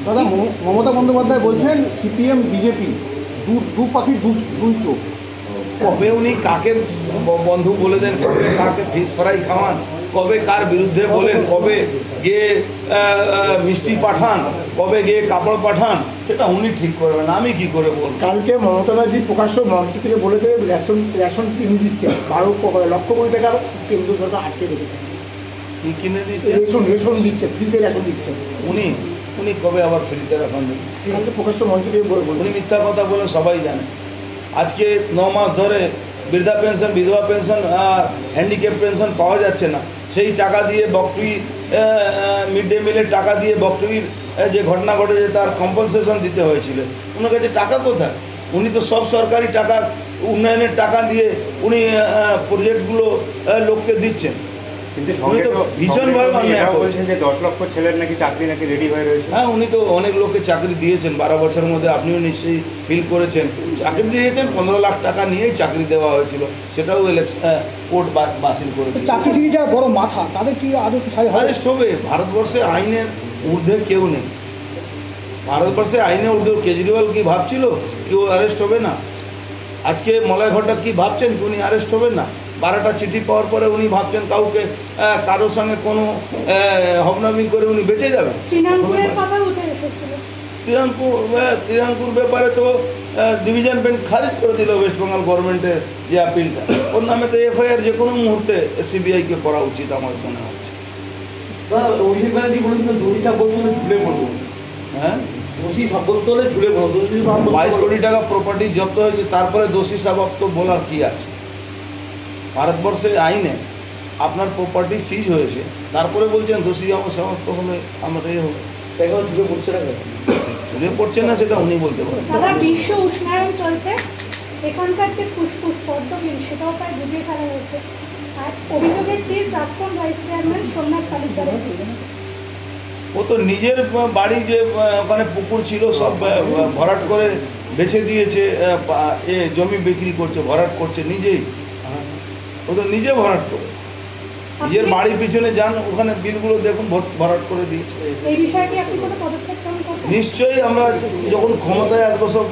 দাদা, মমতা বন্দ্যোপাধ্যায় বলছেন CPM BJP দু পাখির দুই চোখ। কবে উনি কাকে বন্ধু বলে দেন, কবে কাকে ফিশ ফ্রাই খাওয়ান, কবে কার বিরুদ্ধে বলেন, কবে গিয়ে মিষ্টি পাঠান, কবে গিয়ে কাপড় পাঠান, সেটা উনি ঠিক করবেন, আমি কি করে বলব। কালকে মমতা ব্যানার্জি প্রকাশ্য মঞ্চ থেকে বলেছে রেশন কিনে দিচ্ছে 12 লক্ষ কোটি টাকা কেন্দ্র সরকার আটকে রেখেছে। কি কিনে দিচ্ছে? রেশন দিচ্ছে, ফ্রিতে রেশন দিচ্ছে। উনি উনি কবে আবার ফ্রিতে রেশন দিন? কালকে প্রকাশ্য মঞ্চ থেকে উনি মিথ্যা কথা বলে সবাই জানে। আজকে 9 মাস ধরে বৃদ্ধা পেনশন, বিধবা পেনশন আর হ্যান্ডিক্যাপ পেনশন পাওয়া যাচ্ছে না। সেই টাকা দিয়ে বকটুই মিড ডে মিলের টাকা দিয়ে বকটুইর যে ঘটনা ঘটেছে তার কম্পনসেশন দিতে হয়েছিল। ওনার কাছে টাকা কোথায়? উনি তো সব সরকারি টাকা, উন্নয়নের টাকা দিয়ে উনি প্রজেক্টগুলো লোককে দিচ্ছেন, কিন্তু ভীষণভাবে অন্যায় বলছেন যে 10 লক্ষ ছেলের নাকি চাকরি নাকি রেডি হয়ে রয়েছে। হ্যাঁ, উনি তো অনেক লোককে চাকরি দিয়েছেন 12 বছরের মধ্যে, আপনিও নিশ্চয়ই ফিল করেছেন। চাকরি দিয়েছেন, 15 লাখ টাকা নিয়েই চাকরি দেওয়া হয়েছিল, সেটাও কোর্ট বাতিল করে দিয়েছে। চাকরিজীবী যারা বড় মাথা তাদের কি আদৌ অ্যারেস্ট হবে? ভারতবর্ষে আইনের ঊর্ধ্বে কেউ নেই। ভারতবর্ষে আইনের ঊর্ধ্বে কেজরিওয়াল কি ভাবছিল কেউ অ্যারেস্ট হবে না? আজকে মলয় ঘটক কি ভাবছেন কি উনি অ্যারেস্ট হবেন না? 12টা চিঠি পাওয়ার পরে উনি ভাবছেন কাউকে কারোর সঙ্গে কোনো হবনামি করে উনি বেঁচে যাবেন? তৃণাঙ্কুর ব্যাপারে তো ডিভিশন বেঞ্চ খারিজ করে দিল ওয়েস্ট বেঙ্গল গভর্নমেন্টের যে আপিলটা। ওর নামে তো এফআইআর যে কোনো মুহূর্তে সিবিআইকে করা উচিত আমার মনে হচ্ছে। অভিষেক ব্যানার্জি বলেছিল দোষী সাব্যস্ত হলে ঝুলে পড়বো। হ্যাঁ, দোষী সাব্যস্ত হলে ঝুলে পড়বো। 22 কোটি টাকা প্রপার্টি জব্দ হয়েছে, তারপরে দোষী সাব্যস্ত বলার কি আছে? ভারতবর্ষে আইনে আপনার প্রপার্টি সিজ হয়েছে, তারপরে বলছেন দোষী সাব্যস্ত হলে আমরা এ হবে। ঝুলে পড়ছে না, ঝুলে পড়ছে না সেটা উনি বলতে পারেন। বিশ্ব উষ্ণায়ন চলছে, এখানকার যে ফুসফুস পদ্মবিল সেটাও প্রায় বুঝিয়ে ফেলা হয়েছে। আর অভিযোগের তীর প্রাক্তন ভাইস চেয়ারম্যান সোমনাথ তালুকদারের। ও তো নিজের বাড়ি যে ওখানে পুকুর ছিল সব ভরাট করে বেচে দিয়েছে, জমি বিক্রি করছে, ভরাট করছে নিজেই। ও তো নিজে ভরাট করে নিজের বাড়ির পিছনে যান, ওখানে বিলগুলো দেখুন ভরাট করে দিয়েছে। এই বিষয়টি আপনি কোনো পদক্ষেপ গ্রহণ করবেন? নিশ্চয়ই আমরা যখন ক্ষমতায় আসবো সব